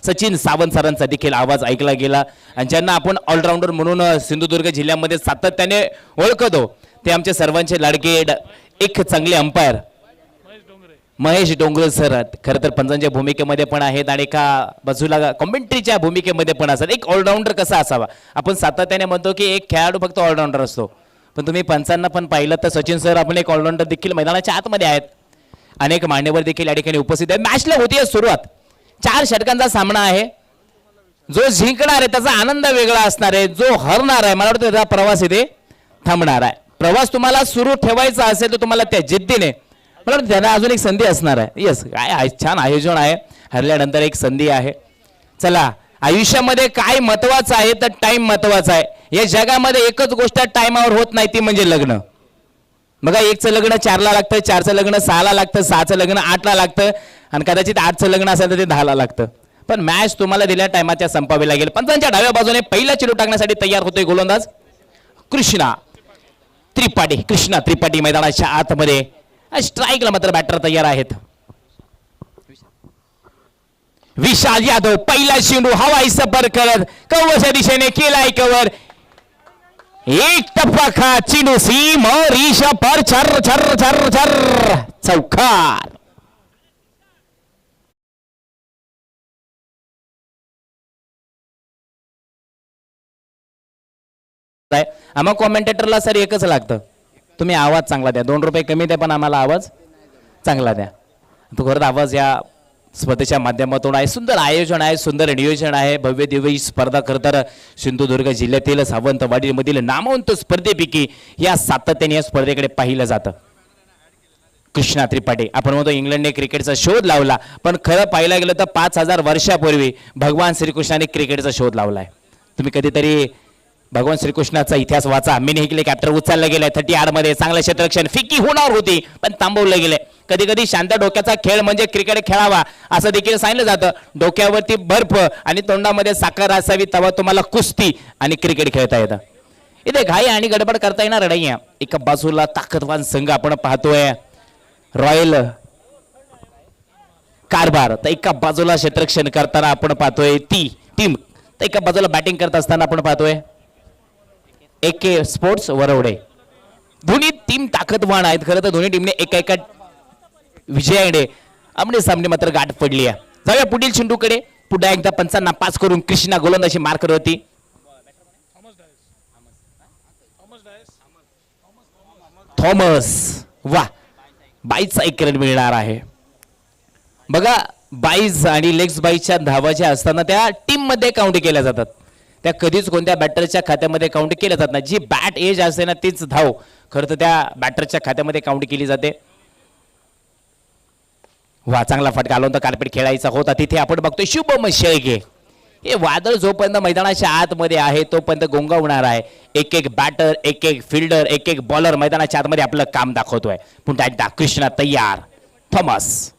सचिन सावंत सरांचा देखील आवाज ऐकला गेला आणि ज्यांना आपण ऑलराऊंडर म्हणून सिंधुदुर्ग जिल्ह्यामध्ये सातत्याने ओळखतो ते आमचे सर्वांचे लाडके एक चांगले अंपायर महेश डोंगरे सर खरं तर पंचांच्या भूमिकेमध्ये पण आहेत आणि एका बाजूला कॉमेंट्रीच्या भूमिकेमध्ये पण असतात. एक ऑलराऊंडर कसा असावा आपण सातत्याने म्हणतो की एक खेळाडू फक्त ऑलराऊंडर असतो पण तुम्ही पंचांना पण पाहिलं तर सचिन सर आपण एक ऑलराऊंडर देखील मैदानाच्या आतमध्ये आहेत. अनेक मान्यवर देखील या ठिकाणी उपस्थित आहेत. मॅचला होती सुरुवात 4 षटकांचा सामना आहे. जो जिंकणार आहे त्याचा आनंद वेगळा असणार आहे. जो हरणार आहे मला वाटतं त्याचा प्रवास इथे थांबणार आहे. प्रवास तुम्हाला सुरू ठेवायचा असेल तर तुम्हाला त्या जिद्दीने मला वाटतं त्यांना अजून एक संधी असणार आहे. येस काय छान आयोजन आहे. हरल्यानंतर एक संधी आहे. चला आयुष्यामध्ये काय महत्वाचं आहे तर टाइम महत्वाचा आहे. या जगामध्ये एकच गोष्ट टाइमावर होत नाही ती म्हणजे लग्न. बघा 1चं लग्न 4ला लागतं, 4चं लग्न 6ला लागतं, 6चं लग्न 8ला लागतं आणि कदाचित 8चं लग्न असेल तर ते 10ला लागतं. पण मॅच तुम्हाला दिल्या टायमाच्या संपावी लागेल. पंचांच्या डाव्या बाजूने पहिला चेंडू टाकण्यासाठी तयार होतोय गोलंदाज कृष्णा त्रिपाठी. कृष्णा त्रिपाठी मैदानाच्या आतमध्ये स्ट्राईकला मात्र बॅटर तयार आहेत. विशाल यादव पहिला चेंडू हवाई सफर करत कव्वरच्या दिशेने केलाय कव्हर. एक टप्पा खा चेंडू सीम और ईशा पर छर छर छर छर चौकार. आम्हा कॉमेंटेटरला सर एकच लागतं तुम्ही आवाज चांगला द्या. 2 रुपये कमी द्या पण आम्हाला आवाज चांगला द्या. तो खरंच आवाज या स्पर्धेच्या माध्यमातून आहे. सुंदर आयोजन आहे, सुंदर नियोजन आहे. भव्य दिव्य ही स्पर्धा खरंतर सिंधुदुर्ग जिल्ह्यातील सावंतवाडीमधील नामवंत स्पर्धेपैकी या सातत्याने या स्पर्धेकडे पाहिलं जातं. कृष्णा त्रिपाठी आपण म्हणतो इंग्लंडने क्रिकेटचा शोध लावला पण खरं पाहायला गेलं तर 5000 वर्षापूर्वी भगवान श्रीकृष्णाने क्रिकेटचा शोध लावलाय. तुम्ही कधीतरी भगवान श्रीकृष्णाचा इतिहास वाचा. मिनी हिकले कॅप्टर उचलला गेलाय 38 मध्ये चांगलं क्षेत्ररक्षण फिकी होणार होती पण थांबवलं गेले. कधी कधी शांत डोक्याचा खेळ म्हणजे क्रिकेट खेळावा असं देखील सांगितलं जातं. डोक्यावरती बर्फ आणि तोंडामध्ये साखर असावी तेव्हा तुम्हाला कुस्ती आणि क्रिकेट खेळता येतं. इथे घाई आणि गडबड करता येणार नाही. एका बाजूला ताकदवान संघ आपण पाहतोय रॉयल कारभार तर एका बाजूला क्षेत्ररक्षण करताना आपण पाहतोय ती टीम तर एका बाजूला बॅटिंग करत असताना आपण पाहतोय AK स्पोर्ट्स वरवडे. दोन्ही टीम ताकदवान आहेत. खरं तर दोन्ही टीमने एका विजयाने आमने सामने मात्र गाठ पडली आहे. जाऊया पुढील चेंडूकडे. पुन्हा एकदा पंचांना पास करून कृष्णा गोलंदाजी मार करत होती. थॉमस वा 22चा 1 रन मिळणार आहे. बघा 22 आणि लेग्स 22च्या धावा ज्या असताना त्या टीम मध्ये काउंट केल्या जातात. त्या कधीच कोणत्या बॅटरच्या खात्यामध्ये काउंट केल्या जात नाही. जी बॅट एज असते ना तीच धाव खरं तर त्या बॅटरच्या खात्यामध्ये काउंट केली जाते. वा चांगला फटका आला होता. कार्पेट खेळायचा होता तिथे आपण बघतोय शुभम शेळके. हे वादळ जोपर्यंत मैदानाच्या आतमध्ये आहे तोपर्यंत गोंगावणार आहे. एक बॅटर एक फिल्डर एक बॉलर मैदानाच्या आतमध्ये आपलं काम दाखवतोय. पुन्हा एकदा कृष्णा तयार. थॉमस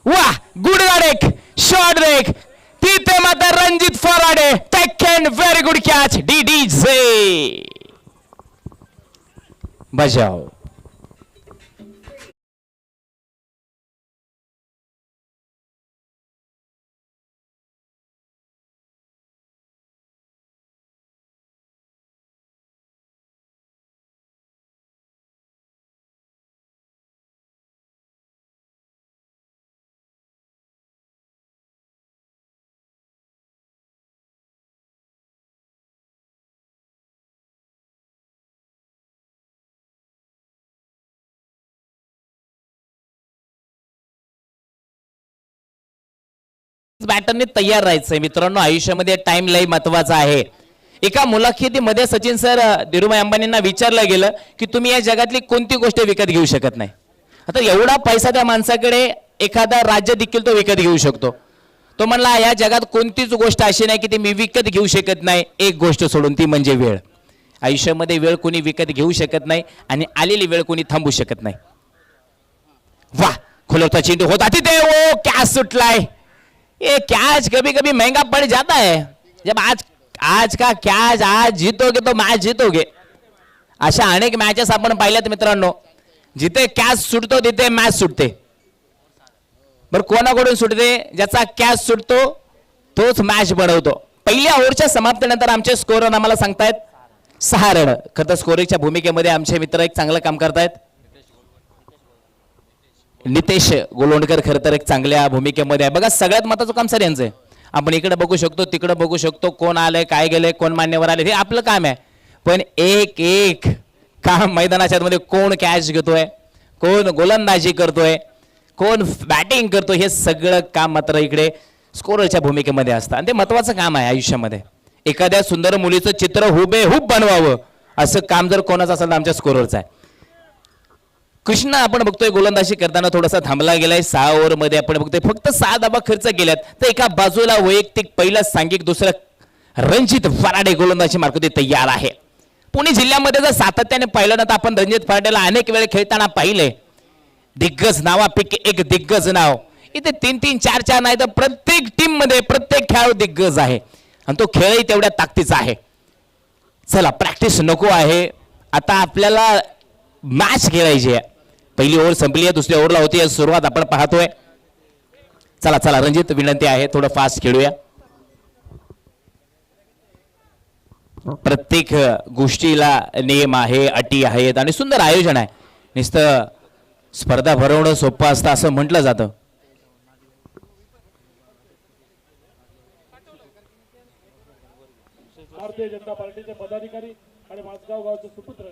वा गुड ब्रेक शॉर्ट ब्रेक तिथे मात्र रणजित फराडे टेकन व्हेरी गुड कॅच. डीडीजे बजाव. बॅटरने तयार राहायचंय मित्रांनो. आयुष्यामध्ये टाइम लई महत्वाचा आहे. एका मुलाखतीमध्ये सचिन सर धीरूभाई अंबानींना विचारलं गेलं की तुम्ही या जगातली कोणती गोष्ट विकत घेऊ शकत नाही. आता एवढा पैसा त्या माणसाकडे एखादा राज्य देखील तो विकत घेऊ शकतो. तो म्हणला या जगात कोणतीच गोष्ट अशी नाही की ती मी विकत घेऊ शकत नाही. एक गोष्ट सोडून ती म्हणजे वेळ. आयुष्यामध्ये वेळ कोणी विकत घेऊ शकत नाही आणि आलेली वेळ कोणी थांबू शकत नाही. वाह खुलवता चेंडू होता तिथे वो कॅच सुटलाय. ये कैच कभी कभी महंगा पड़ जाता है. जब आज का कैच आज जीतोगे तो मैच जीतोगे. अशा अनेक मॅचेस आपण पाहिल्यात मित्रांनो जिथे कॅच सुटतो तिथे मॅच सुटते. बरं कोणाकडून सुटते? ज्याचा कॅच सुटतो तोच मॅच बनवतो. पहिल्या ओव्हरच्या समाप्तीनंतर आमचे स्कोरर आम्हाला सांगतायत 6 रन. खरं तर स्कोरिंगच्या भूमिकेमध्ये आमचे मित्र एक चांगलं काम करतायत. नितेश गोलोंडकर खरं तर एक चांगल्या भूमिकेमध्ये आहे. बघा सगळ्यात महत्त्वाचं काम सर यांचं आहे. आपण इकडे बघू शकतो, तिकडे बघू शकतो, कोण आलंय, काय गेलंय, कोण मान्यवर आले, हे आपलं काम आहे. पण एक एक काम मैदानाच्या मध्ये कोण कॅच घेतोय, कोण गोलंदाजी करतोय, कोण बॅटिंग करतोय, हे सगळं काम मात्र इकडे स्कोररच्या भूमिकेमध्ये असतं. आणि ते महत्त्वाचं काम आहे आयुष्यामध्ये. एखाद्या सुंदर मुलीचं चित्र हुबेहूब बनवावं असं काम जर कोणाचं असेल तर आमच्या स्कोररचं आहे. कृष्णा आपण बघतोय गोलंदाजी करताना थोडासा थांबला गेलाय. 6 ओव्हरमध्ये आपण बघतोय फक्त 6 धावा खर्च केल्यात. तर एका बाजूला वैयक्तिक पहिलं सांघिक दुसरं रणजित फराडे गोलंदाजी मार्कवरती तयार आहे. पुणे जिल्ह्यामध्ये जर सातत्याने पाहिलं ना तर आपण रणजित फराडेला अनेक वेळ खेळताना पाहिले. दिग्गज नावापैकी एक दिग्गज नाव. इथे 3-3 4-4 नाही तर प्रत्येक टीम मध्ये प्रत्येक खेळाडू दिग्गज आहे आणि तो खेळही तेवढ्या ताकदीचा आहे. चला प्रॅक्टिस नको आहे, आता आपल्याला मॅच खेळायची आहे. पहिली ओव्हर संपली आहे, दुसरी ओव्हरला होती सुरुवात आपण पाहतोय. चला चला रणजित विनंती आहे थोडं फास्ट खेळूया. प्रत्येक गोष्टीला नियम आहे, अटी आहेत आणि सुंदर आयोजन आहे. नुसतं स्पर्धा भरवणं सोपं असतं असं म्हटलं जातं. भारतीय जनता पार्टीचे पदाधिकारी आणि माझगाव गावचे सुपुत्र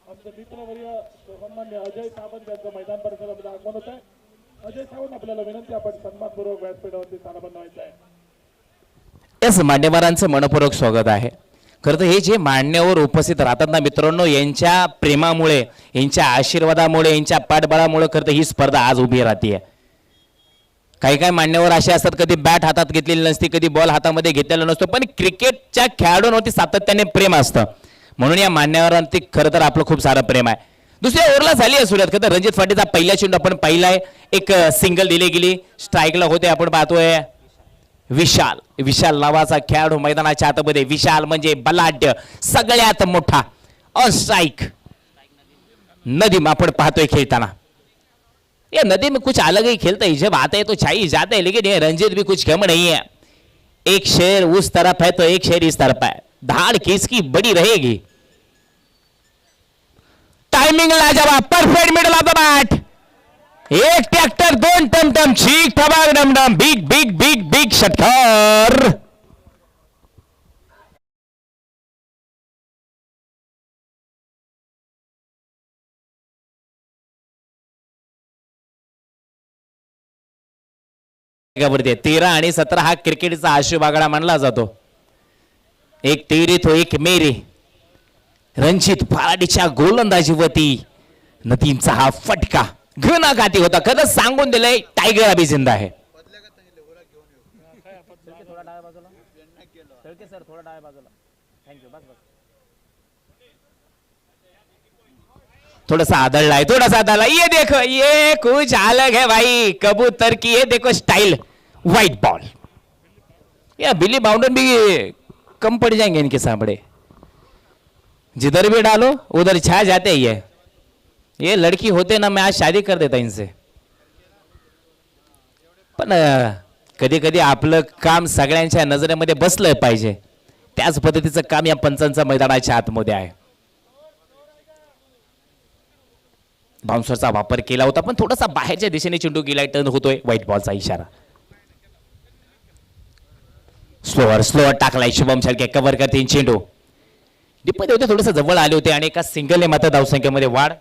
आमचे मित्रवर्य सन्मान्य अजय सावंत यांचं मैदान परिसरामध्ये आगमन होत आहे. अजय सावंत आपल्याला विनंती, आपण सन्मानपूर्वक व्यासपीठावरती स्थानबद्ध व्हायचं आहे. याच मान्यवरांचं मनपूर्वक स्वागत आहे. खरं तर हे जे मान्यवर उपस्थित राहतात ना मित्रांनो, यांच्या प्रेमामुळे, यांच्या आशीर्वादामुळे, यांच्या पाठबळामुळे खरं तर ही स्पर्धा आज उभी राहते. काही काही मान्यवर असे असतात कधी बॅट हातात घेतलेली नसती, कधी बॉल हातामध्ये घेतलेला नसतो, पण क्रिकेटच्या खेळाडूंवरती सातत्याने प्रेम असतं. म्हणून या मान्यवरांवरती खरं तर आपलं खूप सारं प्रेम आहे. दुसऱ्या ओव्हरला झाली आहे सुरुवात. खरं तर रणजित फाटीचा पहिला चेंडू आपण पाहिलाय, एक सिंगल दिली गेली, स्ट्राईकला होते. आपण पाहतोय विशाल, विशाल नावाचा खेळाडू मैदानाच्या आतमध्ये. विशाल म्हणजे बलाढ्य, सगळ्यात मोठा. ऑन स्ट्राइक नदीम आपण पाहतोय खेळताना. ये नदी में कुछ अलग ही खेलता है, जब आता है तो चाहिए जाता है, लेकिन ये रंजीत भी कुछ कम नहीं है. एक शेर उस तरफ है तो एक शेर इस तरफ है, धाड़ किसकी बड़ी रहेगी. टाइमिंग लाजवाब, perfect middle of the bat. एक ट्रॅक्टर, 2 टमटम, चीक ठबाक डमडम, बिग बिग बिग बिग षटकार. वरती 13 आणि 17 हा क्रिकेटचा आशुबागडा मानला जातो. एक तेरी तो एक मेरी. रणजित फराडेच्या गोलंदाजीवरती नदीमचा हा फटका घणाघाती होता. खरंच सांगून दिलंय टायगर अभी जिंदा आहे. थोड़ा आदळला है, थोड़ा आदळला. ये देखो, ये कुछ अलग है भाई, कबूतर की ये देखो स्टाइल. व्हाइट बॉल, या बिली बाउंडर भी कम पड़ जाएंगे इनके सामने. जिधर भी डालो उधर छा जाते ही है. ये लड़की होते ना मैं आज शादी कर देता इनसे. पण कधी कधी आपलं काम सगळ्यांच्या नजरेमध्ये बसलं पाहिजे. त्याच पद्धतीचं काम या पंचांच्या मैदानाच्या आतमध्ये आहे. बाउन्सरचा वापर केला होता पण थोडासा बाहेरच्या दिशेने चेंडू गेलाय, टर्न होतोय. व्हाईट बॉलचा इशारा. स्लोअर स्लोअर टाकलाय शुभम शेळके, कव्हर करते चेंडू. डिपमध्ये होते, थोडंसं जवळ आले होते आणि एका सिंगलने मात्र धावसंख्येमध्ये वाढ.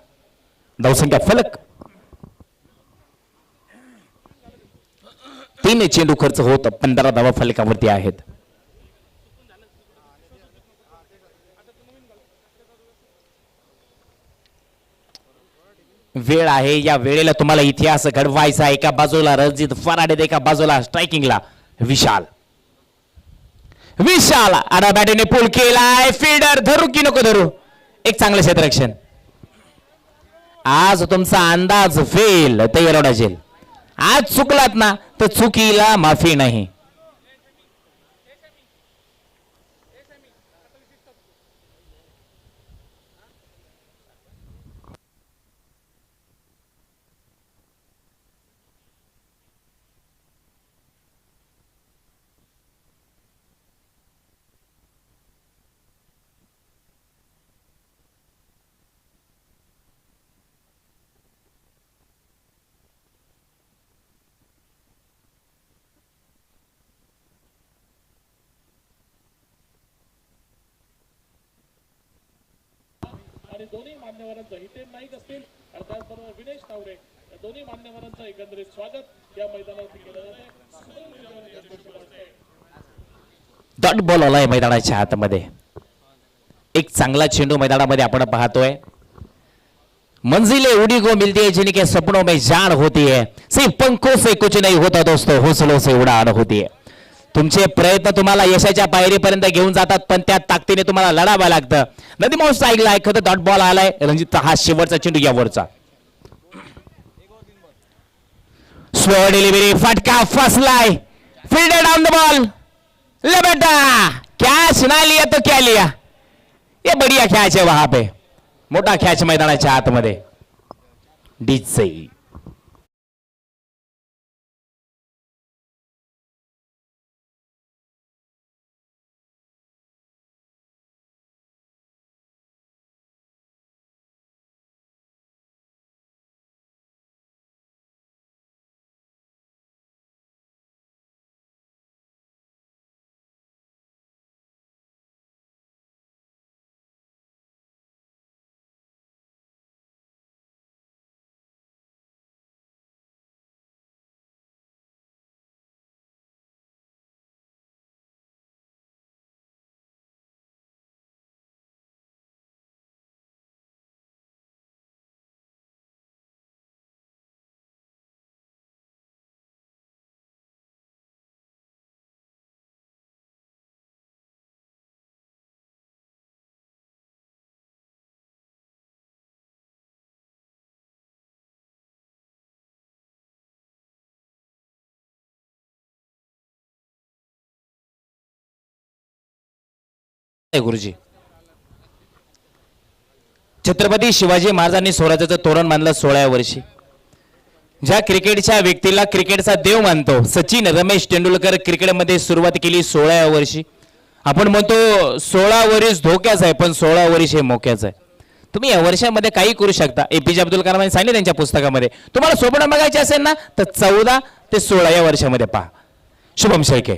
धावसंख्या फलक 3 चेंडू खर्च होत 15 धावा फलकावरती आहेत. वेळ आहे, या वेळेला तुम्हाला इतिहास घडवायचा. एका बाजूला रणजित फराडे, एका बाजूला स्ट्रायकिंगला विशाल. विशाल आडा बॅटीने पुल केलाय. फील्डर धरू की नको धरू. एक चांगलं क्षेत्ररक्षण. आज तुमचा अंदाज फेल तर एरोडा जेल. आज चुकलात ना तर चुकीला माफी नाही. आणि दोन्ही मान्यवरांचं हितेन नाईक असतील आणि त्याचबरोबर विनेश तावरे या दोन्ही मान्यवरांचं एकंदरीत स्वागत या मैदानावरती केलं जाते. डॉट बॉल आलाय मैदानाच्या आतमध्ये. एक चांगला चेंडू मैदानामध्ये आपण पाहतोय. मंजिले उड़ी को मिलती है जिनके सपनों में जान होती है, सिर्फ पंखों से कुछ नहीं होता दोस्तों, हौसलों से उड़ान होती है. तुमचे प्रयत्न तुम्हाला यशाच्या पायरीपर्यंत घेऊन जातात, पण त्या ताकदीने तुम्हाला लढावं लागतं. नदीमाऊस ऐकला एखादं डॉट बॉल आलाय. रणजित हा शेवटचा चेंडू यावरचा. स्लो डिलिव्हरी, फटका फसलाय. Fielder down the ball. ले बेटा कैच ना लिया तो क्या लिया. ये बढ़िया कैच है वहां पे. मोठा कॅच मैदानाच्या आतमध्ये. डीजे गुरुजी. छत्रपती शिवाजी महाराजांनी स्वराज्याचं तोरण बांधलं 16व्या वर्षी. ज्या क्रिकेटच्या व्यक्तीला क्रिकेटचा देव मानतो, सचिन रमेश तेंडुलकर क्रिकेटमध्ये सुरुवात केली 16व्या वर्षी. आपण म्हणतो 16 वर्ष धोक्याच आहे, पण 16 वर्ष हे मोक्याच आहे. तुम्ही या वर्षामध्ये काही करू शकता. एपीजे अब्दुल कलाम सांगितले त्यांच्या पुस्तकामध्ये, तुम्हाला स्वप्न बघायचे असेल ना तर 14 ते 16 या वर्षामध्ये पहा. शुभम शेळके.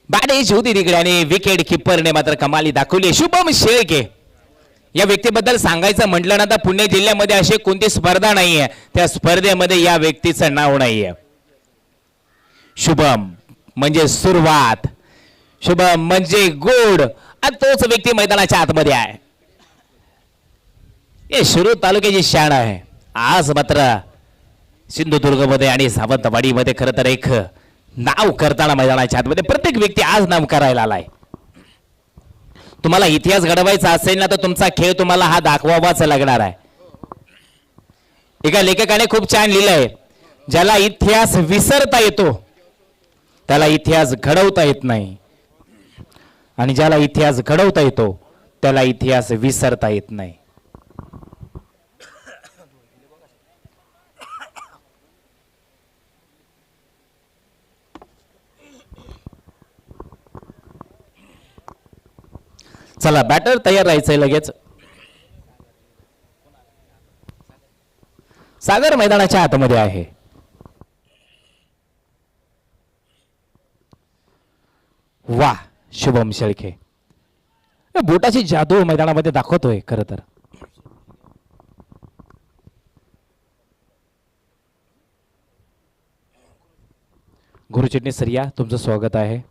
बॅटिंग होती तिकडे आणि विकेट किपरने मात्र कमाली दाखवली. शुभम शेळके या व्यक्तीबद्दल सांगायचं म्हटलं ना तर पुणे जिल्ह्यामध्ये अशी कोणती स्पर्धा नाहीये त्या स्पर्धेमध्ये या व्यक्तीचं नाव नाहीये. शुभम म्हणजे सुरुवात, शुभम म्हणजे गोड, आणि तोच व्यक्ती मैदानाच्या आतमध्ये आहे. हे शिरूर तालुक्याची शान आहे. आज मात्र सिंधुदुर्गमध्ये आणि सावंतवाडीमध्ये खरं तर एक नाव करताना मैदानाच्या आतमध्ये प्रत्येक व्यक्ती आज नाम करायला आलाय. तुम्हाला इतिहास घडवायचा असेल ना तर तुमचा खेळ तुम्हाला हा दाखवावाच लागणार आहे. एका लेखकाने खूप छान लिहिलंय, ज्याला इतिहास विसरता येतो त्याला इतिहास घडवता येत नाही, आणि ज्याला इतिहास घडवता येतो त्याला इतिहास विसरता येत नाही. चला बॅटर तयार राहायचंय लगेच. सागर मैदानाच्या आतमध्ये आहे. वा शुभम शेळके बोटाची जादू मैदानामध्ये दाखवतोय खरं तर. गुरुचिटणी सरिया तुमचं स्वागत आहे.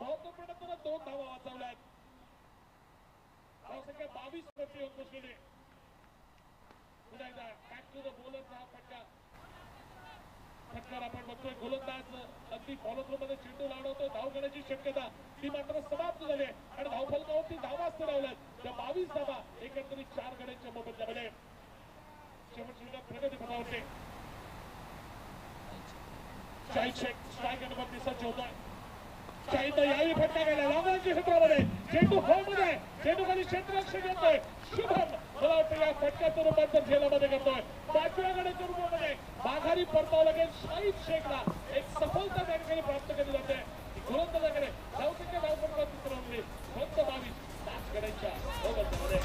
महत्वपूर्ण 2 धावा वाचवल्यात. धावसंख्या 22 वरती येऊन पोहोचलेली. पुन्हा एकदा बॅक टू द बॉलरचा हा फटकार आपण बघतोय. गोलंदाज अगदी फॉलो थ्रो मध्ये चेंडू लावतोय. धाव घेण्याची शक्यता ती मात्र समाप्त झाली आणि धावफलकावरती धावा लावल्यात. त्या 22 धावा एकंदरीत 4 गड्यांच्या मोबदल्यामध्ये. शेवटची प्रगती पथावरती शाहिद शेख स्ट्राईक वरती सज्ज होतोय. शाहिद यावेळी फटका गेला लांबच्या क्षेत्रामध्ये. चेंडू फॉर्ममध्ये चेंडू खाली क्षेत्ररक्षक येतोय. शुभम मला वाटतं या फटक्याचं रूपांतर झेलामध्ये करतोय. 5व्या गड्याच्या रूपामध्ये माघारी परतावं लागेल शाहिद शेखला. एक सफलता त्या ठिकाणी प्राप्त केली जाते. गोलंदाजाकडे धावसंख्या धावफलकावरती उतरवली फक्त 22 5 गड्यांच्या मोबदल्यामध्ये.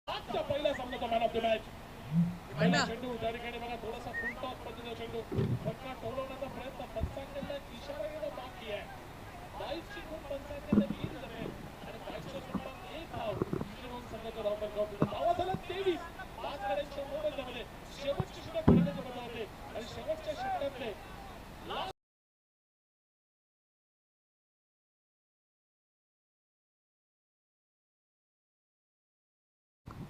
आजच्या पहिल्या सामन्याचा मॅन ऑफ द मॅच. पहिला चेंडू त्या ठिकाणी बघा थोडासा फुलटॉस पद्धतीचा चेंडू फटका टोलवण्याचा प्रयत्न पंचांकडला इशारा घेणं बाकी आहे. 22ची खूप पंचांकडला लीड झाले आणि 22च्या सुमारास 1 धाव श्रीमंत संघाच्या धावफलकावरती. धावा झाल्या 23 5 गड्यांच्या मोबदल्यामध्ये. शेवटची षटक खेळण्याचे बदल होते आणि शेवटच्या षटकातले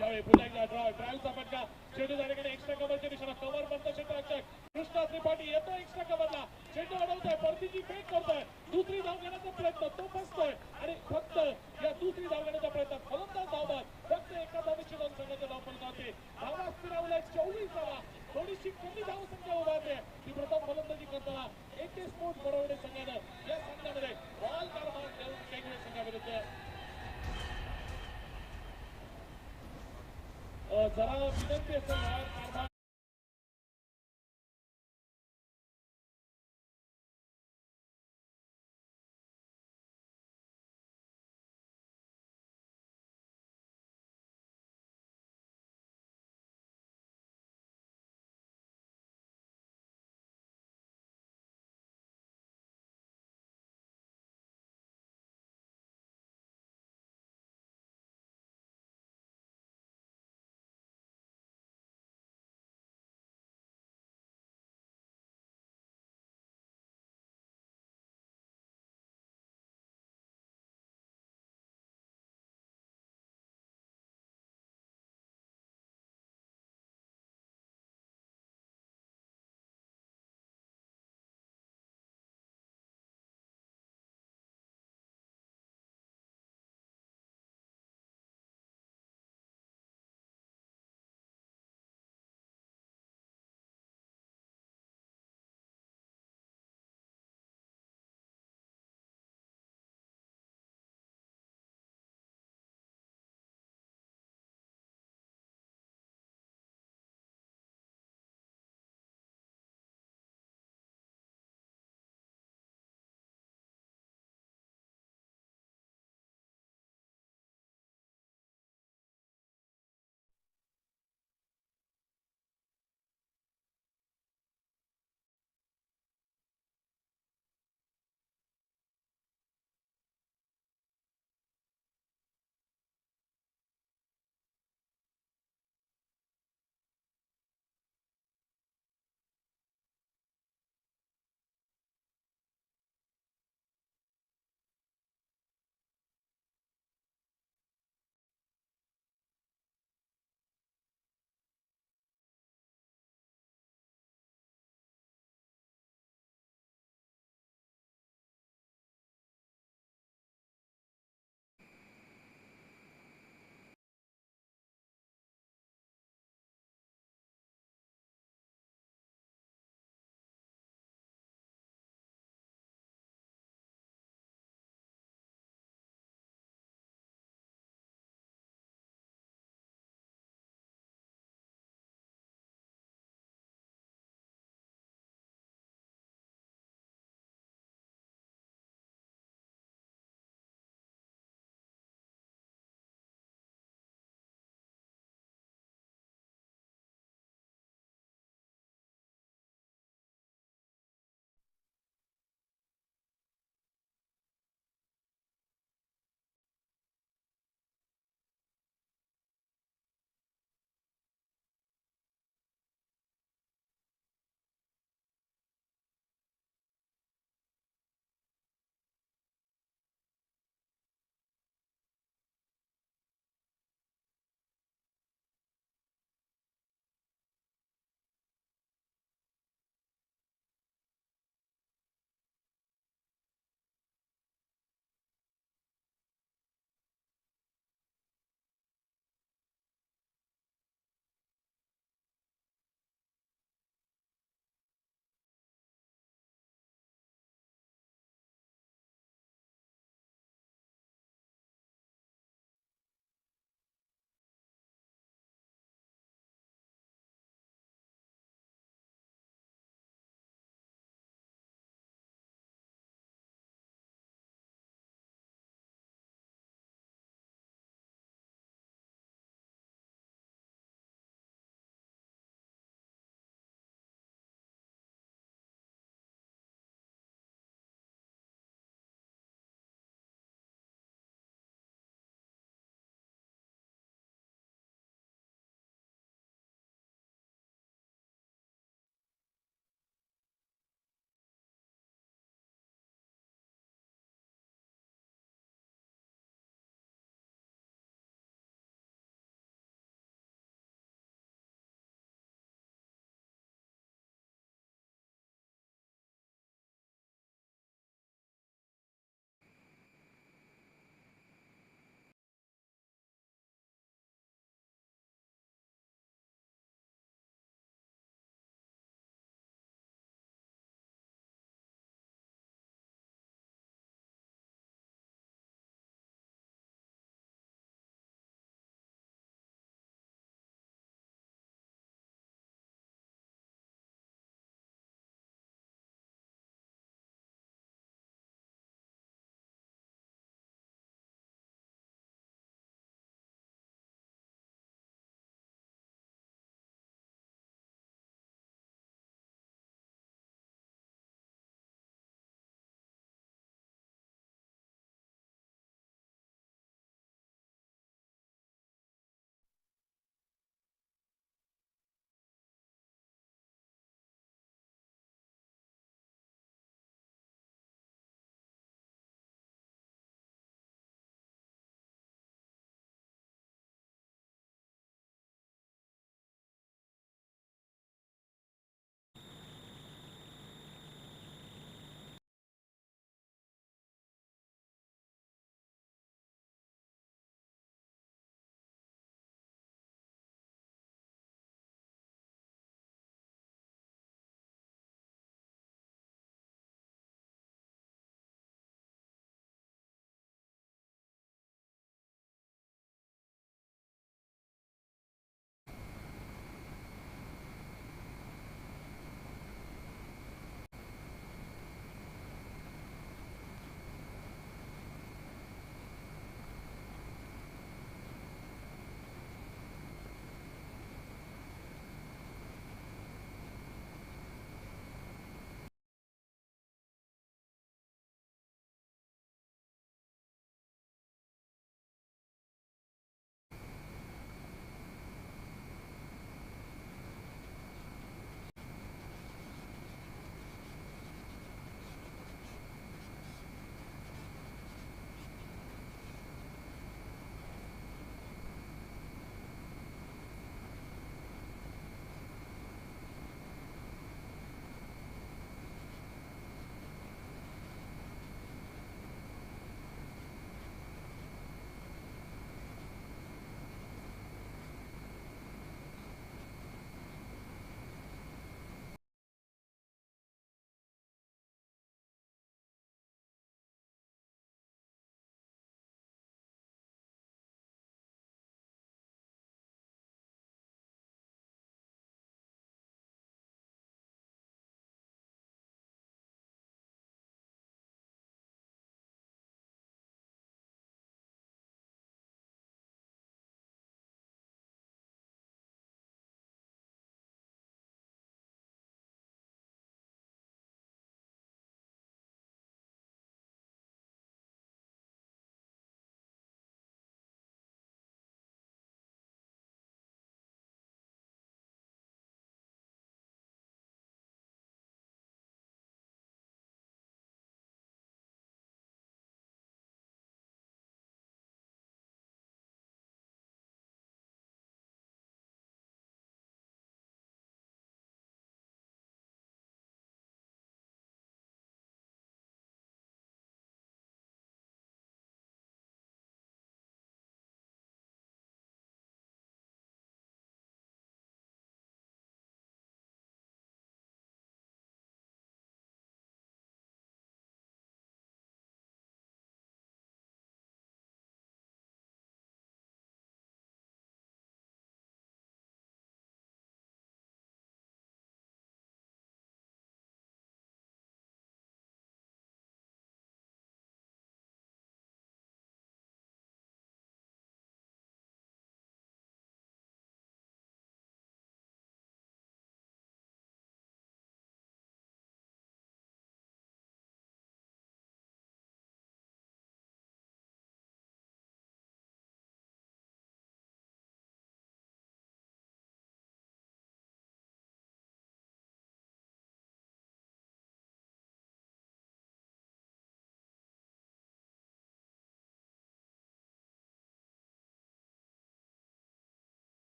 यावेळी पुन्हा एकदा ड्राईव्हचा फटका. चेंडू झाल्याकडे एक्स्ट्रा कव्हरच्या दिशेला कव्हर बंद क्षेत्ररक्षक कृष्णा त्रिपाठी येतो एक्स्ट्रा कव्हरला. चेंडू अडवतोय परतीची फेक करतोय. दुसरी धाव घेण्याचा प्रयत्न तो फसतोय आणि फक्त या दुसरी धाव घेण्याचा प्रयत्न फलंदाज धावबाद फक्त एका धावेची दोन संघाच्या धावफलकावरती. धावा फिरवल्या 24 धावा. थोडीशी कमी धावसंख्या उभारली. ती प्रथम फलंदाजी करताना AK स्पोर्ट्स बरोबर संघानं या सामन्यामध्ये बॉल कारभार देऊन वेगवेगळ्या संघाविरुद्ध जरा विनंती असेल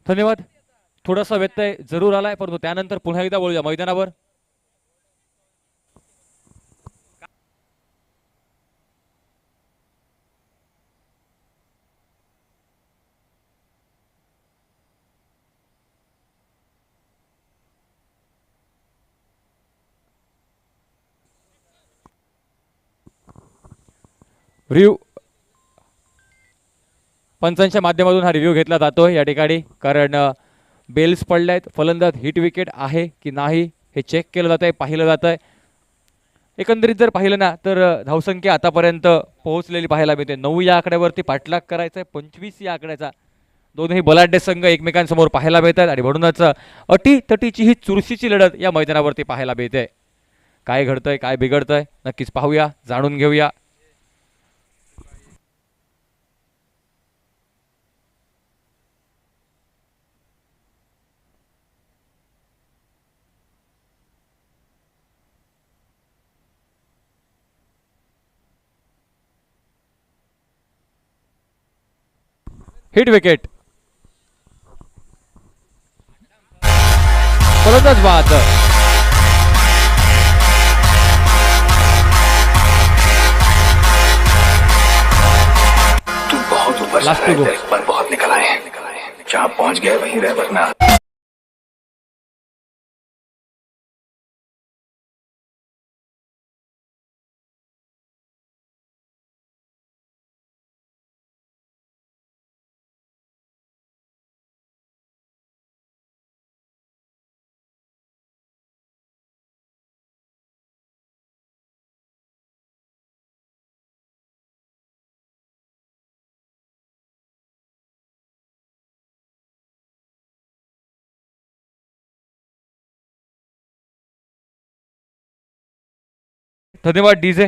धन्यवाद. थोडासा व्यत्यय जरूर आलाय, परंतु त्यानंतर पुन्हा एकदा वळूया मैदानावर. रिव्ह्यू पंचांच्या माध्यमातून हा रिव्ह्यू घेतला जातोय या ठिकाणी, कारण बेल्स पडल्यात, फलंदाज हिट विकेट आहे की नाही हे चेक केलं जात आहे, पाहिलं जात आहे. एकंदरीत जर पाहिलं ना तर धावसंख्या आतापर्यंत पोहोचलेली पाहायला मिळते. 9 या आकड्यावरती पाठलाग करायचा आहे, 25 या आकड्याचा. दोन्ही बलाढ्य संघ एकमेकांसमोर पाहायला मिळतात आणि म्हणूनच अटी-तटीची ही चुरशीची लढत या मैदानावरती पाहायला मिळते. काय घडतंय, काय बिघडतंय, नक्कीच पाहूया, जाणून घेऊया. हिट विकेट, फलंदाज बाद. तू बहुत ऊपर Last चला है, to go. तेरे पर बहुत निकल आए हैं. जहाँ पहुंच गए वहीं रह वरना धन्यवाद डीजे.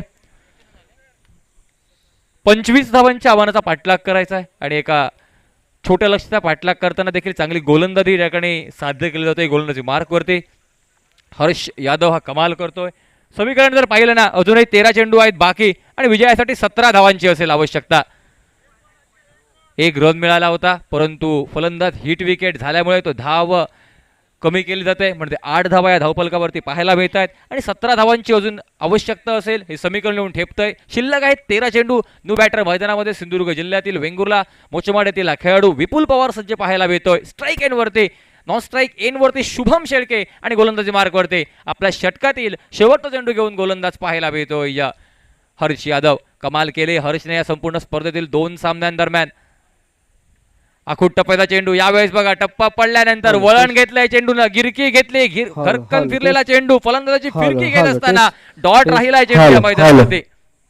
25 धावांच्या आव्हानाचा पाठलाग करायचा आहे आणि एका छोट्या लक्ष्याचा पाठलाग करताना देखील चांगली गोलंदाजी या ठिकाणी साध्य केली जाते. गोलंदाजी मार्कवरती हर्ष यादव हा कमाल करतोय. समीकरण जर पाहिलं ना, अजूनही 13 चेंडू आहेत बाकी आणि विजयासाठी 17 धावांची असेल आवश्यकता. एक रन मिळाला होता, परंतु फलंदाज हिट विकेट झाल्यामुळे तो धाव कमी केली जाते, म्हणजे 8 धावा या धावफलकावरती पाहायला मिळत आहेत आणि 17 धावांची अजून आवश्यकता असेल हे समीकरण लिहून ठेपतंय. शिल्लक आहेत 13 चेंडू. न्यू बॅटर मैदानामध्ये सिंधुदुर्ग जिल्ह्यातील वेंगुर्ला मोचमाड येथील खेळाडू विपुल पवार सज्ज पाहायला मिळतोय. स्ट्राईक एंडवरती, नॉन स्ट्राईक एंडवरती शुभम शेळके आणि गोलंदाजी मार्कवरती आपल्या षटकातील शेवटचा चेंडू घेऊन गोलंदाज पाहायला मिळतोय हर्ष यादव. कमाल केले हर्षने या संपूर्ण स्पर्धेतील 2 सामन्यांदरम्यान. आखूट टप्प्याचा चेंडू, यावेळेस बघा टप्पा पडल्यानंतर वळण घेतलंय चेंडूनं, गिरकी घेतली, घरकन फिरलेला चेंडू, फलंदाजाची फिरकी घेत असताना डॉट राहिलाय चेंडू या मैदानामध्ये.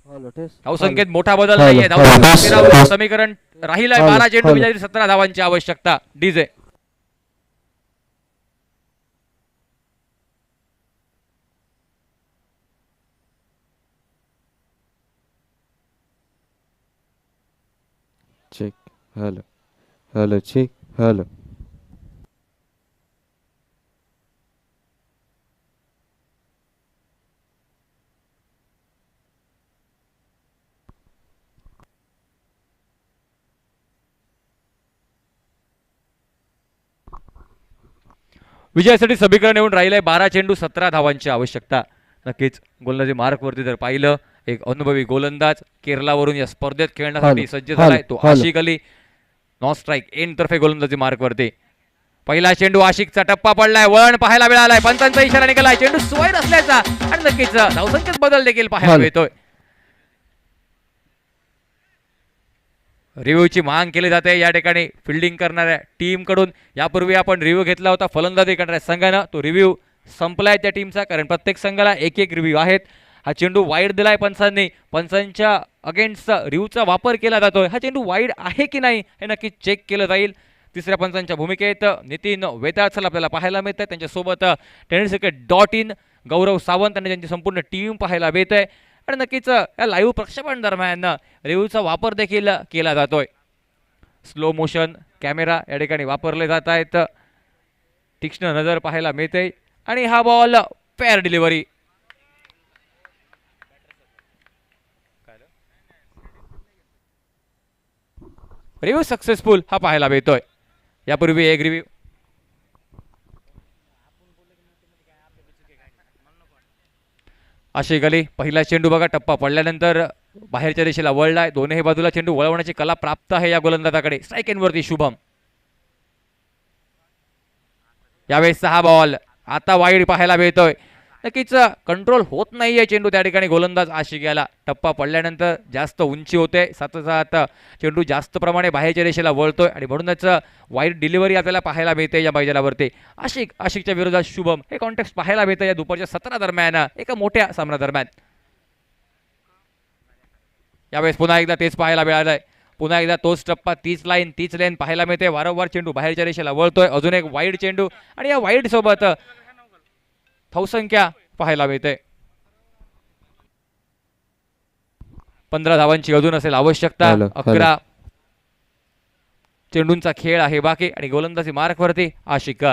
धावसंख्येत मोठा बदल नाहीये, धावसंख्येत समीकरण राहिलाय 12 चेंडू विजयासाठी 17 धावांची आवश्यकता. DJ check. Hello hello check. Hello विजयासाठी समीकरण येऊन राहिलंय 12 चेंडू 17 धावांची आवश्यकता. नक्कीच गोलंदाजी मार्कवरती जर पाहिलं, एक अनुभवी गोलंदाज केरलावरून या स्पर्धेत खेळण्यासाठी सज्ज झालाय तो आशिक अली. नॉन स्ट्राईक एंड तर्फे गोलंदाजी मार्कवरती. पहिला चेंडू, आशिकचा टप्पा पडलाय, वळण पाहायला मिळालाय, पंचांचा इशारा निघालाय, चेंडू सुवाईर असल्याचा आणि नक्कीच धावसंख्येत बदल देखील पाहायला मिळतोय. रिव्ह्यूची मागणी केली जाते या ठिकाणी फिल्डिंग करणाऱ्या टीम कडून. यापूर्वी आपण रिव्ह्यू घेतला होता फलंदाजी करणाऱ्या संघानं, तो रिव्ह्यू संपलाय त्या टीमचा, कारण प्रत्येक संघाला एक एक रिव्ह्यू आहेत. हा चेंडू वाईड दिलाय पंचांनी, पंचांच्या अगेन्स्ट रिव्ह्यूचा वापर केला जातोय. हा चेंडू वाईड आहे की नाही हे नक्की चेक केलं जाईल. तिसऱ्या पंचांच्या भूमिकेत नितीन वेताळसल आपल्याला पाहायला मिळत आहे. त्यांच्यासोबत tenniscricket.in गौरव सावंत आणि त्यांची संपूर्ण टीम पाहायला मिळत आहे. आणि नक्कीच या लाईव्ह प्रक्षेपण दरम्यान रिव्ह्यूचा वापर देखील केला जातोय. स्लो मोशन कॅमेरा या ठिकाणी वापरले जात आहेत, तीक्ष्ण नजर पाहायला मिळते आणि हा ball fair delivery. Review successful हा पाहायला मिळतोय. यापूर्वी एक रिव्ह्यू. अशी गली पहिला चेंडू बघा टप्पा पडल्यानंतर बाहेरच्या दिशेला वळलाय. दोन्ही बाजूला चेंडू वळवण्याची कला प्राप्त आहे या गोलंदाजाकडे. स्ट्राईक एंडवरती शुभम. यावेळेस 6 बॉल. आता वाईड पाहायला मिळतोय. नक्कीच कंट्रोल होत नाहीये चेंडू त्या ठिकाणी गोलंदाज आशिक याला. टप्पा पडल्यानंतर जास्त उंची होते. साथ चेंडू जास्त प्रमाणे बाहेरच्या दिशेला वळतोय आणि म्हणूनच वाईड डिलिव्हरी आपल्याला पाहायला मिळते या मैदानावरती. आशिकच्या विरोधात शुभम हे कॉन्टेक्स्ट पाहायला मिळतं या दुपारच्या 17 दरम्यान एका मोठ्या सामना दरम्यान. यावेळेस पुन्हा एकदा तेच पाहायला मिळालंय. पुन्हा एकदा तोच टप्पा, तीच लेन पाहायला मिळते. वारंवार चेंडू बाहेरच्या दिशेला वळतोय. अजून एक वाईड चेंडू आणि या वाईड सोबत धावसंख्या पाहायला मिळते. 15 धावांची अजून असेल आवश्यकता. 11 चेंडूंचा खेळ आहे बाकी आणि गोलंदाजी मार्कवरती आशिक.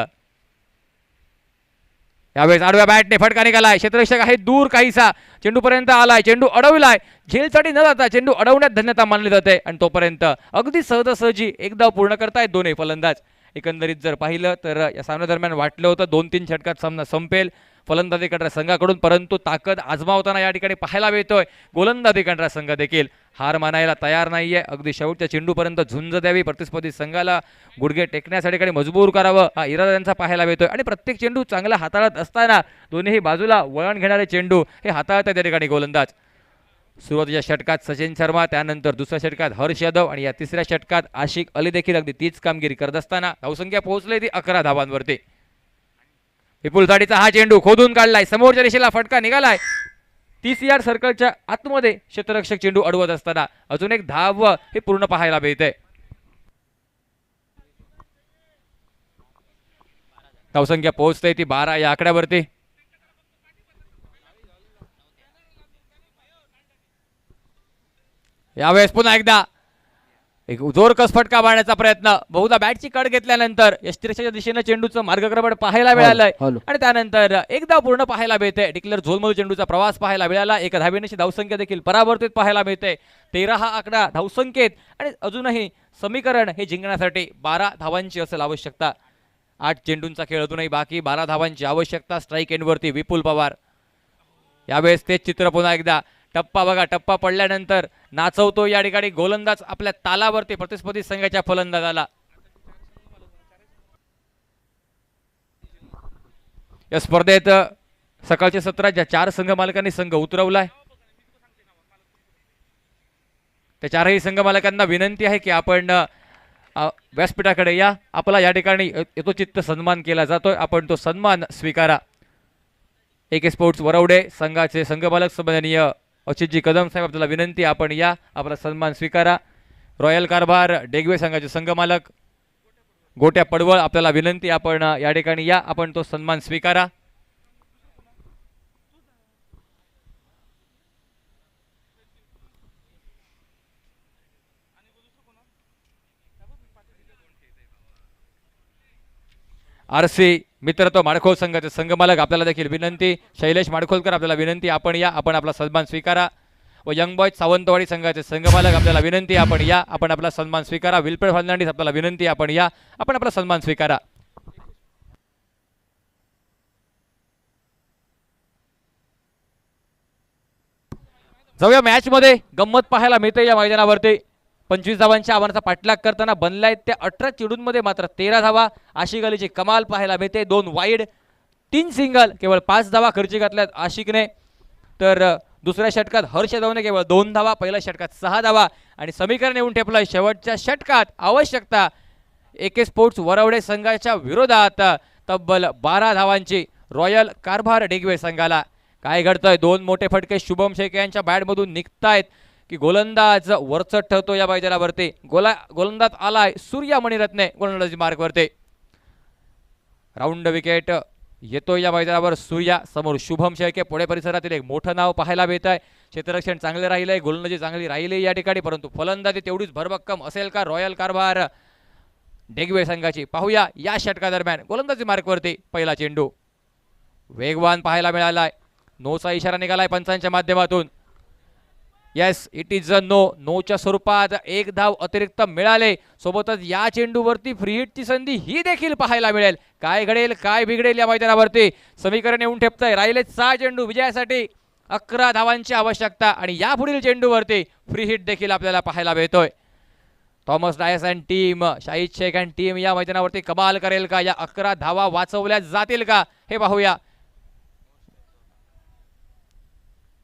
यावेळेस आडव्या बॅटने फटका निघालाय. क्षेत्ररक्षक आहे दूर काहीसा. चेंडूपर्यंत आलाय. चेंडू अडवलाय. झेलसाठी न जाता चेंडू अडवण्यात धन्यता मानली जाते आणि तोपर्यंत अगदी सहजासहजी एक धाव पूर्ण करतायत दोन्ही फलंदाज. एकंदरीत जर पाहिलं तर या सामन्यादरम्यान वाटलं होतं 2-3 षटकात सामना संपेल फलंदाजी करणाऱ्या संघाकडून, परंतु ताकद आजमावताना या ठिकाणी पाहायला मिळतोय. गोलंदाजी करणारा संघ देखील हार मानायला तयार नाहीये. अगदी शेवटच्या चेंडूपर्यंत झुंज द्यावी, प्रतिस्पर्धी संघाला गुडघे टेकण्यासाठी मजबूर करावं हा इरादा त्यांचा पाहायला मिळतोय. आणि प्रत्येक चेंडू चांगला हाताळत असताना दोन्ही बाजूला वळण घेणारे चेंडू हे हाताळतात त्या ठिकाणी गोलंदाज. सुरुवातीच्या षटकात सचिन शर्मा, त्यानंतर दुसऱ्या षटकात हर्ष यादव आणि या तिसऱ्या षटकात आशिक अली देखील अगदी तीच कामगिरी करत असताना धावसंख्या पोहोचली ती 11 धावांवरती. विपुल साठीचा हा चेंडू खोदून काढलाय. समोरच्या दिशेला फटका निघालाय. 30 यार्ड सर्कलच्या आतमध्ये क्षेत्ररक्षक चेंडू अडवत असताना अजून एक धाव हे पूर्ण पाहायला मिळते. धावसंख्या पोहोचते ती 12 या आकड्यावरती. यावेळेस पुन्हा एकदा एक जोरकस फटका मारण्याचा प्रयत्न. बहुधा बॅटची कड घेतल्यानंतर यष्टीरेषेच्या दिशेने चेंडूचं मार्गक्रमण पाहायला मिळालंय आणि त्यानंतर एक धाव पूर्ण पाहायला मिळते. डिक्लेअर झोनमधून चेंडूचा प्रवास पाहायला मिळाला. एका धावेची धावसंख्या देखील परावर्तित पाहायला मिळते. 13 हा आकडा धावसंख्येत आणि अजूनही समीकरण हे जिंकण्यासाठी 12 धावांची असेल आवश्यकता. 8 चेंडूंचा खेळ अजूनही बाकी. 12 धावांची आवश्यकता. स्ट्राईक एंडवरती विपुल पवार. यावेळेस तेच चित्र पुन्हा एकदा. टप्पा बघा, टप्पा पडल्यानंतर नाचवतो या ठिकाणी गोलंदाज आपल्या तालावरती प्रतिस्पर्धी संघाच्या फलंदाजाला. या स्पर्धेत सकाळच्या सत्रात ज्या 4 संघ मालकांनी संघ उतरवलाय त्या 4ही संघ मालकांना विनंती आहे की आपण व्यासपीठाकडे या. आपला या ठिकाणी यथोचित्त सन्मान केला जातोय. आपण तो सन्मान स्वीकारा. AK स्पोर्ट्स वरवडे संघाचे संघमालक सन्माननीय अचितजी कदम साहेब, आपल्याला विनंती आपण या, आपला सन्मान स्वीकारा. रॉयल कारभार डेगवे संघाचे संघमालक गोट्या पडवळ, आपल्याला विनंती आपण या ठिकाणी या, आपण तो सन्मान स्वीकारा. RC मित्रत्व माडखोल संघाचे संघमालक, आपल्याला देखील विनंती. शैलेश माडखोलकर, आपल्याला विनंती आपण या, आपण आपला सन्मान स्वीकारा. व यंग बॉयज सावंतवाडी संघाचे संघमालक, आपल्याला विनंती आपण या, आपण आपला सन्मान स्वीकारा. विल्फ्रेड फर्नांडिस, आपल्याला विनंती आपण या, आपण आपला सन्मान स्वीकारा. जाऊया मॅच मध्ये. गंमत पाहायला मिळते या मैदानावरती. 25 धावांच्या आव्हानाचा पाठलाग करताना बनलाय त्या 18 चेंडूंमध्ये मात्र 13 धावा. आशिक अलीची कमाल पाहायला मिळते. 2 वाईड 3 सिंगल, केवळ 5 धावा खर्ची घातल्यात आशिकने. तर दुसऱ्या षटकात हर्ष यादवने केवळ 2 धावा, पहिल्या षटकात 6 धावा आणि समीकरण येऊन ठेपलंय शेवटच्या षटकात आवश्यकता AK स्पोर्ट्स वरवडे संघाच्या विरोधात तब्बल 12 धावांची रॉयल कारभार डेगवे संघाला. काय घडतंय? 2 मोठे फटके शुभम शेख यांच्या बॅटमधून निघतायत की गोलंदाज वरचढ ठरतो या मैदानावरती. गोलंदाज आलाय सूर्या मणिरत्ने गोलंदाजी मार्कवरती. राऊंड विकेट येतो या मैदानावर. सूर्या समोर शुभम शेळके. पुणे परिसरातील एक मोठं नाव पाहायला मिळत आहे. क्षेत्ररक्षण चांगले राहिले, गोलंदाजी चांगली राहिली या ठिकाणी, परंतु फलंदाजी तेवढीच भरभक्कम असेल का रॉयल कारभार डेगवे संघाची? पाहूया या षटकादरम्यान. गोलंदाजी मार्कवरती पहिला चेंडू वेगवान पाहायला मिळालाय. नोचा इशारा निघालाय पंचांच्या माध्यमातून. येस, इट इज अ नोच्या स्वरूपात एक धाव अतिरिक्त मिळाले. सोबतच या चेंडूवरती फ्री हिटची संधी ही देखील पाहायला मिळेल. काय घडेल काय बिघडेल या मैदानावरती समीकरण येऊन ठेपतंय. राहिले 6 चेंडू, विजयासाठी 11 धावांची आवश्यकता आणि या पुढील चेंडूवरती फ्री हिट देखील आपल्याला पाहायला मिळतोय. Thomas Dias and team, Shahid Shaikh and team या मैदानावरती कमाल करेल का? या 11 धावा वाचवल्या जातील का हे पाहूया.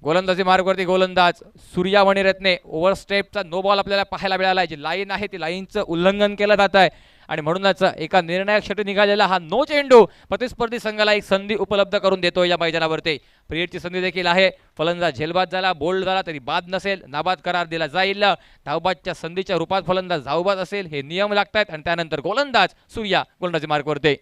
गोलंदाजी मार्गवरती गोलंदाज सूर्या मणिरत्ने, ओव्हर स्टेपचा नो बॉल आपल्याला पाहायला मिळाला आहे. जी लाईन आहे ती लाईनचं उल्लंघन केलं जात आहे आणि म्हणूनच एका निर्णायक षटकी निघालेला हा नो चेंडू प्रतिस्पर्धी संघाला एक संधी उपलब्ध करून देतो. या मैदानावरती फ्री हिटची संधी देखील आहे. फलंदाज झेलबाद झाला, बोल्ड झाला तरी बाद नसेल, नाबाद करार दिला जाईल. धावबादच्या संधीच्या रूपात फलंदाज धावबाद असेल हे नियम लागतात आणि त्यानंतर गोलंदाज सूर्या गोलंदाजी मार्गवरती.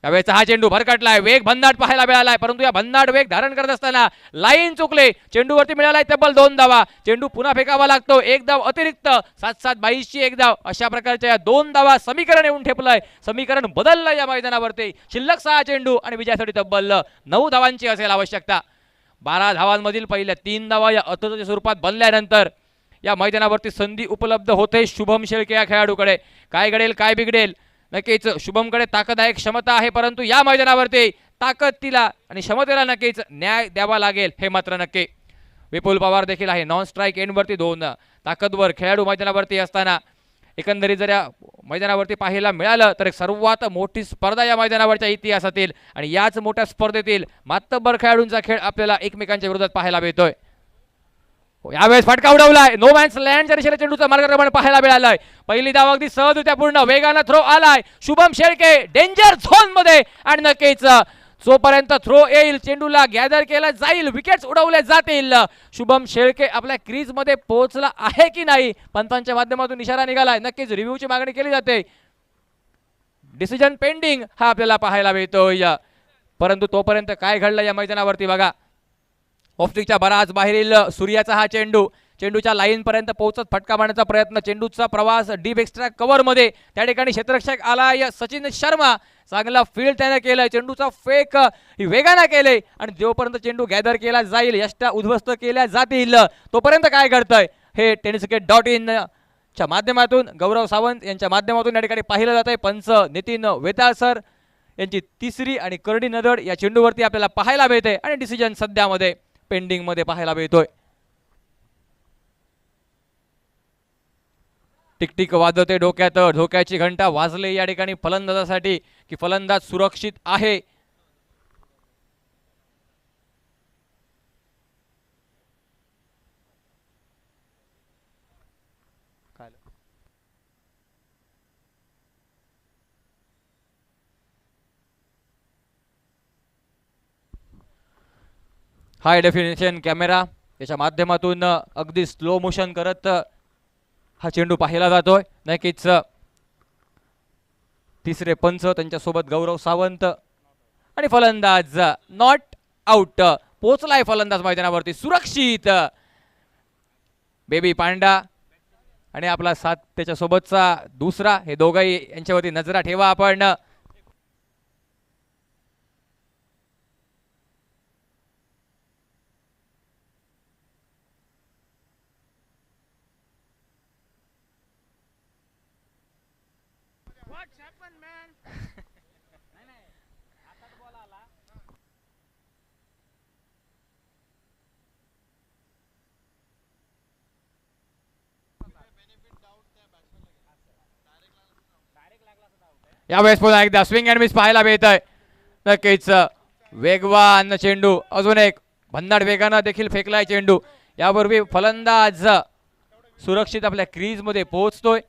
यावेळेचा हा चेंडू भरकटलाय, वेग भन्नाट पाहायला मिळालाय, परंतु या भन्नाट वेग धारण करत असताना लाईन चुकले. चेंडूवरती मिळालाय तब्बल 2 धावा. चेंडू पुन्हा फेकावा लागतो, 1 धाव अतिरिक्त, 7-7 22ची 1 धाव. अशा प्रकारच्या या 2 धावा समीकरण येऊन ठेपलंय. समीकरण बदललं या मैदानावरती. शिल्लक 6 चेंडू आणि विजयासाठी तब्बल 9 धावांची असेल आवश्यकता. 12 धावांमधील पहिल्या 3 धावा या अतुलच्या स्वरूपात बनल्यानंतर या मैदानावरती संधी उपलब्ध होते शुभम शेळके या खेळाडूकडे. काय घडेल काय बिघडेल, नक्कीच शुभमकडे ताकददायक क्षमता आहे, परंतु या मैदानावरती ताकदीला आणि क्षमतेला नक्कीच न्याय द्यावा लागेल हे मात्र नक्की. विपुल पवार देखील आहे नॉन स्ट्राईक एंडवरती. 2 ताकदवर खेळाडू मैदानावरती असताना एकंदरीत जर या मैदानावरती पाहायला मिळालं तर एक सर्वात मोठी स्पर्धा या मैदानावरच्या इतिहासातील आणि याच मोठ्या स्पर्धेतील मातब्बर खेळाडूंचा खेळ आपल्याला एकमेकांच्या विरोधात पाहायला मिळतोय. यावेळेस फटका उडवलाय, नो मॅन्स लँडच्या दिशेने चेंडूचा मार्गक्रमण पाहायला मिळालाय. पहिली धाव अगदी सहजरित्या पूर्ण वेगानं थ्रो आलाय. शुभम शेळके डेंजर झोन मध्ये आणि नक्कीच जोपर्यंत थ्रो येईल चेंडूला गॅदर केला जाईल, विकेट्स उडवले जातील. शुभम शेळके आपल्या क्रीज मध्ये पोहोचला आहे की नाही पंतांच्या माध्यमातून इशारा निघालाय. नक्कीच रिव्ह्यूची मागणी केली जाते. डिसिजन पेंडिंग हा आपल्याला पाहायला मिळतोय, परंतु तोपर्यंत काय घडलं या मैदानावरती बघा. ऑफस्टिकच्या बराच बाहेरील सूर्याचा हा चेंडू चेंडूच्या लाईन पर्यंत पोहोचत फटका मारण्याचा प्रयत्न. चेंडूचा प्रवास डीप एक्स्ट्रा कव्हर मध्ये. त्या ठिकाणी क्षेत्ररक्षक आलाय सचिन शर्मा, चांगला फील्ड त्याने केलाय. चेंडूचा फेक वेगाने केले आणि जोपर्यंत चेंडू गॅदर केला जाईल, यष्टा उद्ध्वस्त केल्या जातील, तोपर्यंत काय घडतंय हे tenniscricket.in च्या माध्यमातून गौरव सावंत यांच्या माध्यमातून या ठिकाणी पाहिलं जात आहे. पंच नितीन वेताळ सर यांची तिसरी आणि करडी नदड या चेंडूवरती आपल्याला पाहायला मिळते आणि डिसिजन सध्यामध्ये पेंडिंग मध्ये पाहायला मिळतोय. टिकटिक वाजवते डोक्यात, धोक्याची घंटा वाजले या ठिकाणी फलंदाजासाठी की फलंदाज सुरक्षित आहे. हाय डेफिनेशन कॅमेरा याच्या माध्यमातून अगदी स्लो मोशन करत हा चेंडू पाहिला जातोय. नक्कीच तिसरे पंच त्यांच्यासोबत गौरव सावंत आणि फलंदाज नॉट आउट. पोचलाय फलंदाज मैदानावरती सुरक्षित. बेबी पांडा आणि आपला साथ त्याच्यासोबतचा दुसरा, हे दोघंही यांच्यावरती नजरा ठेवा आपण. यावेळेस पुन्हा एकदा स्विंग अँड मिस पाहायला मिळत आहे. नक्कीच वेगवान चेंडू, अजून एक भन्नाट वेगानं देखील फेकलाय चेंडू. यापूर्वी फलंदाज सुरक्षित आपल्या क्रीज मध्ये पोहोचतोय.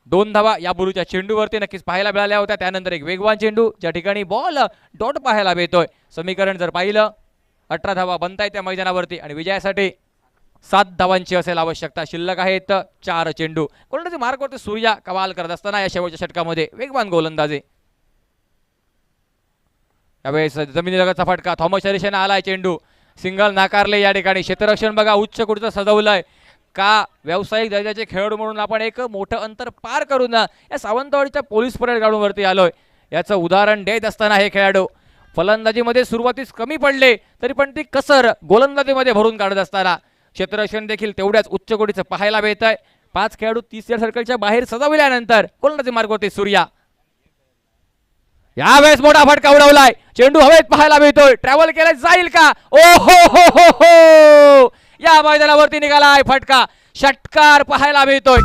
2 धावा यापूर्वीच्या चेंडूवरती नक्कीच पाहायला मिळाल्या होत्या. त्यानंतर एक वेगवान चेंडू ज्या ठिकाणी बॉल डॉट पाहायला मिळतोय. समीकरण जर पाहिलं 18 धावा बनताय त्या मैदानावरती आणि विजयासाठी 7 धावांची असेल आवश्यकता. शिल्लक आहेत 4 चेंडू. गोलंदाजी मार्कवरती सूर्या कमाल करत असताना या शेवटच्या षटकामध्ये वेगवान गोलंदाजी. यावेळेस जमिनीलगतचा फटका, थॉमस हरिशेने आलाय चेंडू, सिंगल नाकारले या ठिकाणी. क्षेत्ररक्षण बघा उच्च कुठचं सजवलंय का. व्यावसायिक दर्जाचे खेळाडू म्हणून आपण एक मोठं अंतर पार करून या सावंतवाडीच्या पोलीस परेड ग्राउंडवरती आलोय याचं उदाहरण देत असताना हे खेळाडू फलंदाजीमध्ये सुरुवातीस कमी पडले तरी पण ती कसर गोलंदाजीमध्ये भरून काढत असताना क्षेत्ररक्षण देखील तेवढ्याच उच्च कोटीचं पाहायला मिळत आहे. 5 खेळाडू 30 सर्कलच्या बाहेर सजविल्यानंतर गोलंदाजी मार्गावरती सूर्या. यावेळेस मोठा फटका उडवलाय, चेंडू हवेत पाहायला मिळतोय, ट्रॅव्हल केला जाईल का? ओ हो हो हो हो, या मैदानावरती निघालाय फटका, षटकार पाहायला मिळतोय.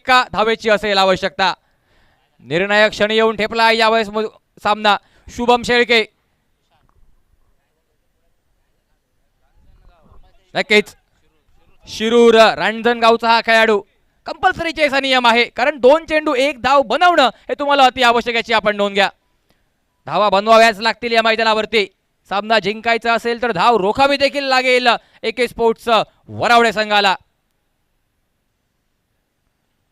का धावेची असेल आवश्यकता. निर्णायक क्षणी येऊन ठेपला यावेळेस सामना. शुभम शेळके नक्कीच शिरूर रांजणगावचा हा खेळाडू कंपल्सरी चेसा नियम आहे, कारण 2 चेंडू 1 धाव बनवणं हे तुम्हाला अति आवश्यक याची आपण नोंद घ्या. धावा बनवाव्याच लागतील या मैदानावरती. सामना जिंकायचा असेल तर धाव रोखावी देखील लागेल AK स्पोर्ट्स वरावडे संघाला.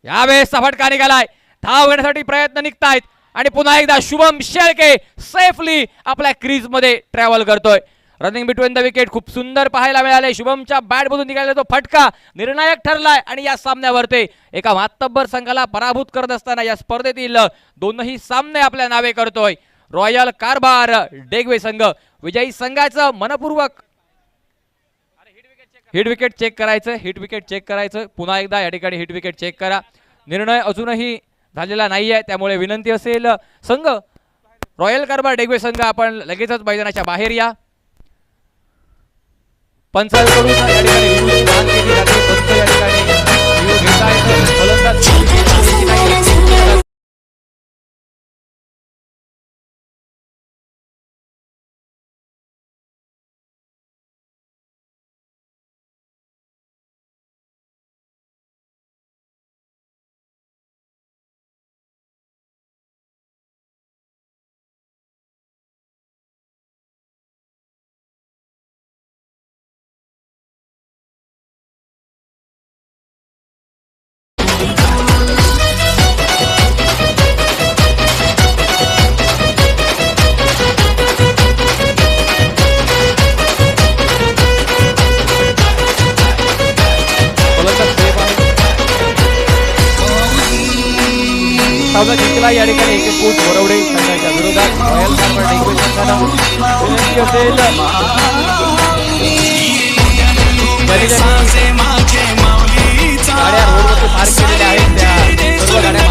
यावेळेस फटका निघालाय, धाव घेण्यासाठी प्रयत्न निघतायत आणि पुन्हा एकदा शुभम शेळके सेफली आपल्या क्रीज मध्ये ट्रॅव्हल करतोय. रनिंग बिटवीन द विकेट खूप सुंदर पाहायला मिळाले. शुभमच्या बॅट मधून निघालेला तो फटका निर्णायक ठरलाय आणि या सामन्यावरती एका मातब्बर संघाला पराभूत करत असताना या स्पर्धेतील 2ही सामने आपल्या नावे करतोय रॉयल कारभार डेगवे संघ. विजयी संघाचं मनपूर्वक हिट विकेट चेक करायचं, हिट विकेट चेक करायचं. पुन्हा एकदा या ठिकाणी हिट विकेट चेक करा. निर्णय अजूनही झालेला नाहीये, त्यामुळे विनंती असेल संघ रॉयल कारभार डेगवे संघ आपण लगेचच मैदानाच्या बाहेर या. पंचांकडून या ठिकाणी व्ह्यूची मागणी केली जाते. पंच या ठिकाणी व्ह्यू घेत आहेत. फलंदाज सामना जिंकला या ठिकाणी AK स्पोर्ट्स वरवडे संघाच्या विरोधात. रॉयल कारभार डेगवे संघाला विनंती असेल गाड्या रोडवरती पार्क केलेल्या आहेत त्या सर्व गाड्या